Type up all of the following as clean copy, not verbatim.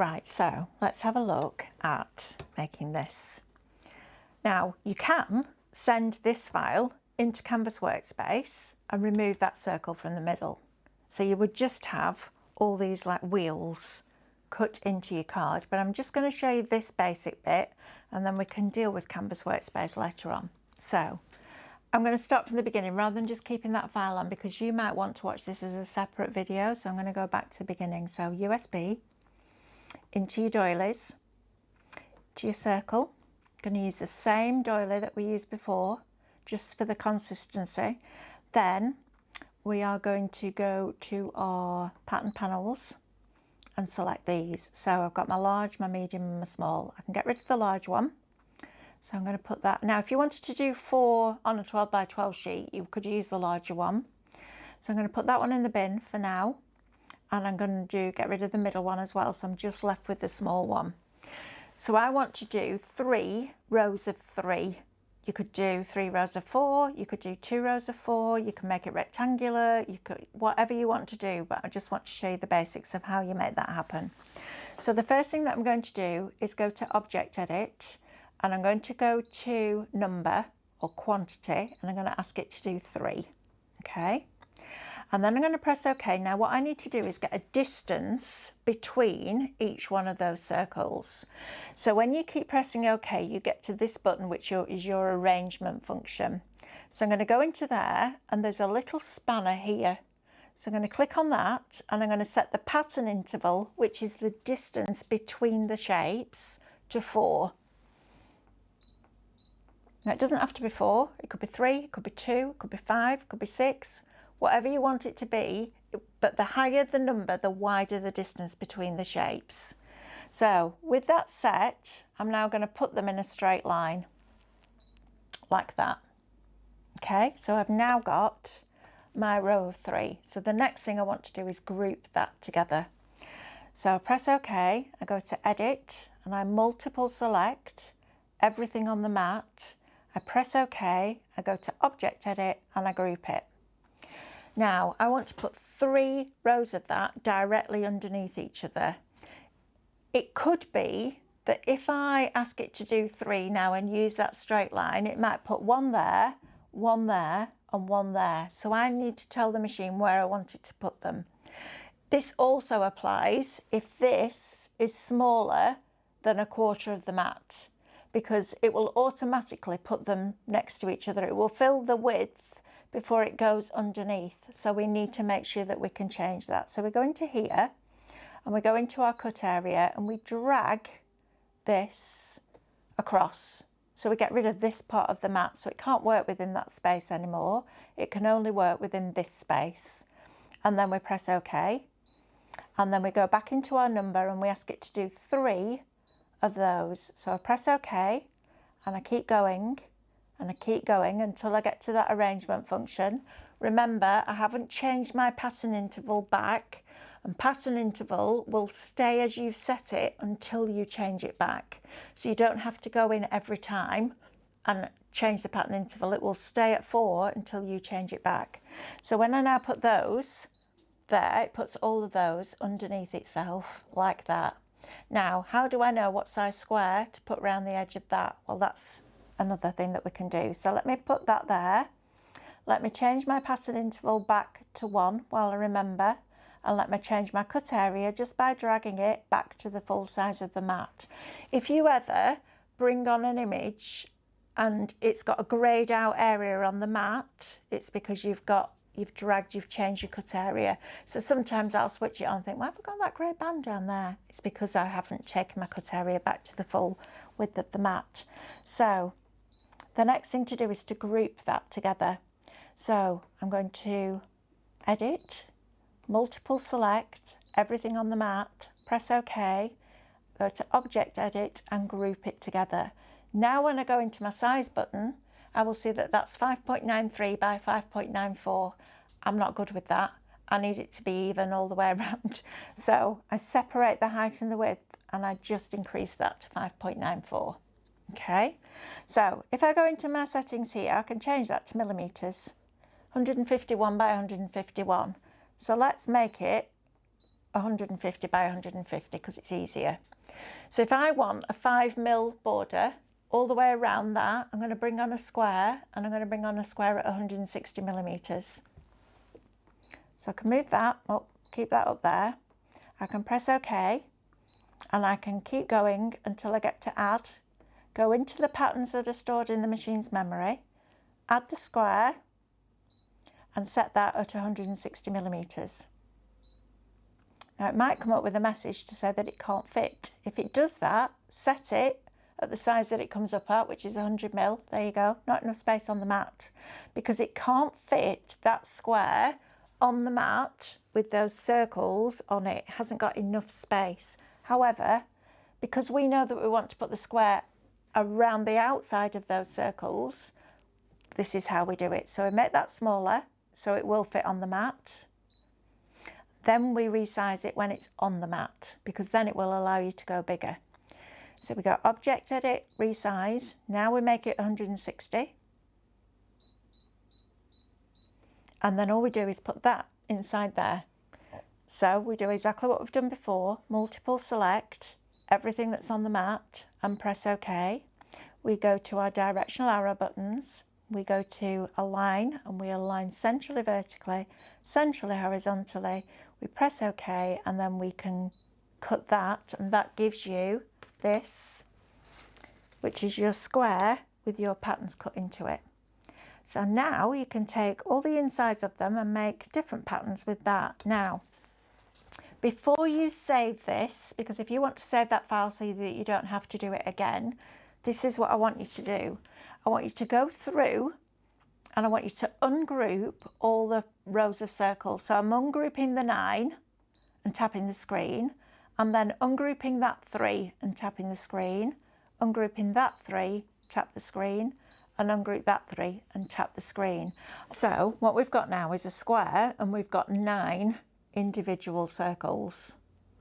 Right, so let's have a look at making this. Now you can send this file into Canvas Workspace and remove that circle from the middle. So you would just have all these like wheels cut into your card, but I'm just going to show you this basic bit and then we can deal with Canvas Workspace later on. So I'm going to start from the beginning rather than just keeping that file on, because you might want to watch this as a separate video. So I'm going to go back to the beginning. So USB, into your doilies, to your circle. I'm going to use the same doily that we used before, just for the consistency. Then we are going to go to our pattern panels and select these. So I've got my large, my medium and my small. I can get rid of the large one. So I'm going to put that. Now, if you wanted to do 4 on a 12 by 12 sheet, you could use the larger one. So I'm going to put that one in the bin for now. And I'm going to get rid of the middle one as well. So I'm just left with the small one. So I want to do 3 rows of 3. You could do 3 rows of 4. You could do 2 rows of 4. You can make it rectangular. You could, whatever you want to do. But I just want to show you the basics of how you make that happen. So the first thing that I'm going to do is go to Object Edit. And I'm going to go to number or quantity, and I'm going to ask it to do 3. Okay. And then I'm going to press OK. Now what I need to do is get a distance between each one of those circles. So when you keep pressing OK, you get to this button, which is your arrangement function. So I'm going to go into there, and there's a little spanner here. So I'm going to click on that, and I'm going to set the pattern interval, which is the distance between the shapes, to 4. Now it doesn't have to be 4, it could be 3, it could be 2, it could be 5, it could be 6, whatever you want it to be, but the higher the number, the wider the distance between the shapes. So with that set, I'm now going to put them in a straight line, like that. Okay, so I've now got my row of 3. So the next thing I want to do is group that together. So I press OK, I go to Edit, and I multiple select everything on the mat. I press OK, I go to Object Edit, and I group it. Now I want to put 3 rows of that directly underneath each other. It could be that if I ask it to do 3 now and use that straight line, it might put 1 there, 1 there, and 1 there. So I need to tell the machine where I want it to put them. This also applies if this is smaller than 1/4 of the mat, because it will automatically put them next to each other. It will fill the width before it goes underneath. So we need to make sure that we can change that. So we go into here, and we go into our cut area, and we drag this across. So we get rid of this part of the mat, so it can't work within that space anymore. It can only work within this space. And then we press OK. And then we go back into our number, and we ask it to do 3 of those. So I press OK, and I keep going, and I keep going until I get to that arrangement function. Remember, I haven't changed my pattern interval back, and pattern interval will stay as you've set it until you change it back. So you don't have to go in every time and change the pattern interval. It will stay at 4 until you change it back. So when I now put those there, it puts all of those underneath itself like that. Now, how do I know what size square to put around the edge of that? Well, that's another thing that we can do. So let me put that there. Let me change my pattern interval back to 1 while I remember. And let me change my cut area just by dragging it back to the full size of the mat. If you ever bring on an image and it's got a greyed out area on the mat, it's because you've changed your cut area. So sometimes I'll switch it on and think, why have I got that grey band down there? It's because I haven't taken my cut area back to the full width of the mat. So the next thing to do is to group that together. So I'm going to Edit, multiple select everything on the mat, press OK, go to Object Edit, and group it together. Now when I go into my size button, I will see that that's 5.93 by 5.94. I'm not good with that. I need it to be even all the way around. So I separate the height and the width, and I just increase that to 5.94. Okay, so if I go into my settings here, I can change that to millimeters, 151 by 151. So let's make it 150 by 150 because it's easier. So if I want a 5mm border all the way around that, I'm going to bring on a square, and I'm going to bring on a square at 160mm. So I can move that up, keep that up there. I can press OK, and I can keep going until I get to add, go into the patterns that are stored in the machine's memory, add the square, and set that at 160mm. Now it might come up with a message to say that it can't fit. If it does that, set it at the size that it comes up at, which is 100mm. There you go, not enough space on the mat, because it can't fit that square on the mat with those circles on it. It hasn't got enough space. However, because we know that we want to put the square around the outside of those circles, this is how we do it. So we make that smaller so it will fit on the mat. Then we resize it when it's on the mat, because then it will allow you to go bigger. So we go Object, Edit, Resize. Now we make it 160. And then all we do is put that inside there. So we do exactly what we've done before. Multiple select everything that's on the mat and press OK. We go to our directional arrow buttons. We go to Align, and we align centrally vertically, centrally horizontally. We press OK, and then we can cut that, and that gives you this, which is your square with your patterns cut into it. So now you can take all the insides of them and make different patterns with that. Now, before you save this, because if you want to save that file so that you don't have to do it again, this is what I want you to do. I want you to go through, and I want you to ungroup all the rows of circles. So I'm ungrouping the 9 and tapping the screen, and then ungrouping that 3 and tapping the screen, ungrouping that 3, tap the screen, and ungroup that 3 and tap the screen. So what we've got now is a square, and we've got 9 individual circles.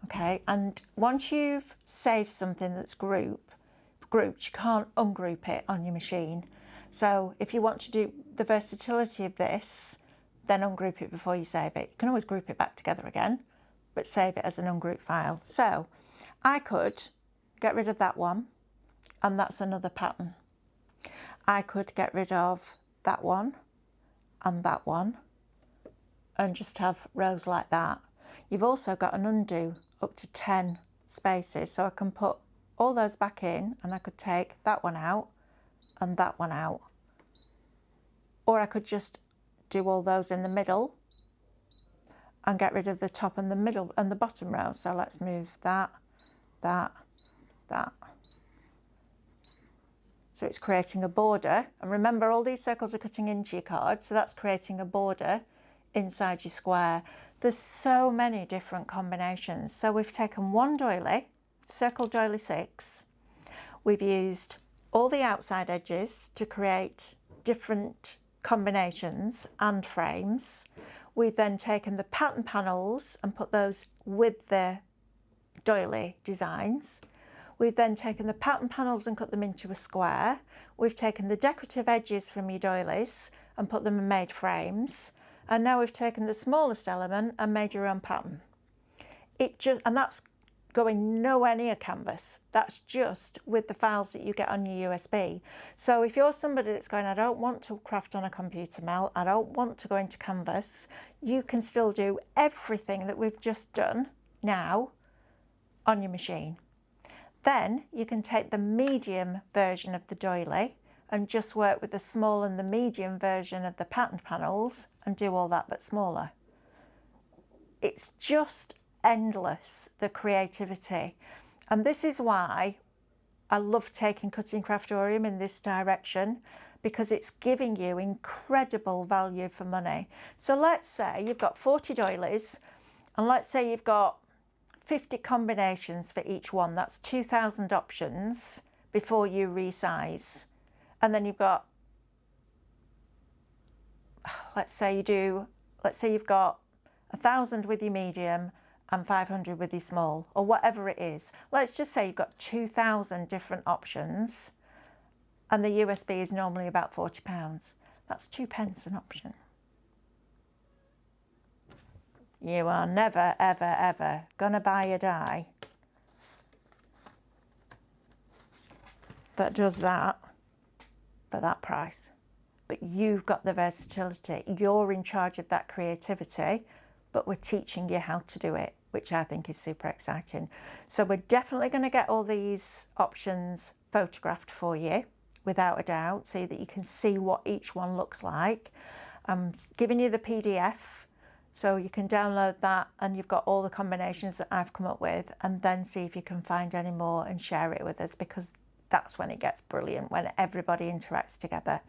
Okay, and once you've saved something that's grouped, you can't ungroup it on your machine. So if you want to do the versatility of this, then ungroup it before you save it. You can always group it back together again, but save it as an ungrouped file. So I could get rid of that one, and that's another pattern. I could get rid of that one and that one and just have rows like that. You've also got an undo up to 10 spaces, so I can put all those back in, and I could take that one out and that one out. Or I could just do all those in the middle and get rid of the top and the middle and the bottom row. So let's move that, that, that. So it's creating a border. And remember, all these circles are cutting into your card, so that's creating a border inside your square. There's so many different combinations. So we've taken one doily, circle doily 6. We've used all the outside edges to create different combinations and frames. We've then taken the pattern panels and put those with the doily designs. We've then taken the pattern panels and cut them into a square. We've taken the decorative edges from your doilies and put them in made frames. And now we've taken the smallest element and made your own pattern. And that's going nowhere near Canvas. That's just with the files that you get on your USB. So if you're somebody that's going, I don't want to craft on a computer, Mel, I don't want to go into Canvas, you can still do everything that we've just done now on your machine. Then you can take the medium version of the doily and just work with the small and the medium version of the pattern panels and do all that but smaller. It's just endless, the creativity. And this is why I love taking Cutting Craftorium in this direction, because it's giving you incredible value for money. So let's say you've got 40 doilies, and let's say you've got 50 combinations for each one. That's 2,000 options before you resize. And then you've got, let's say you've got 1,000 with your medium and 500 with your small, or whatever it is. Let's just say you've got 2,000 different options, and the USB is normally about £40. That's 2p an option. You are never, ever, ever gonna buy a die that does that for that price. But you've got the versatility. You're in charge of that creativity, but we're teaching you how to do it, which I think is super exciting. So we're definitely going to get all these options photographed for you, without a doubt, so that you can see what each one looks like. I'm giving you the PDF, so you can download that and you've got all the combinations that I've come up with, and then see if you can find any more and share it with us, because that's when it gets brilliant, when everybody interacts together.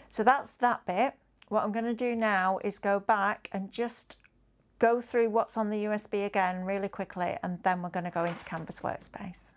So that's that bit. What I'm going to do now is go back and just go through what's on the USB again really quickly, and then we're going to go into Canvas Workspace.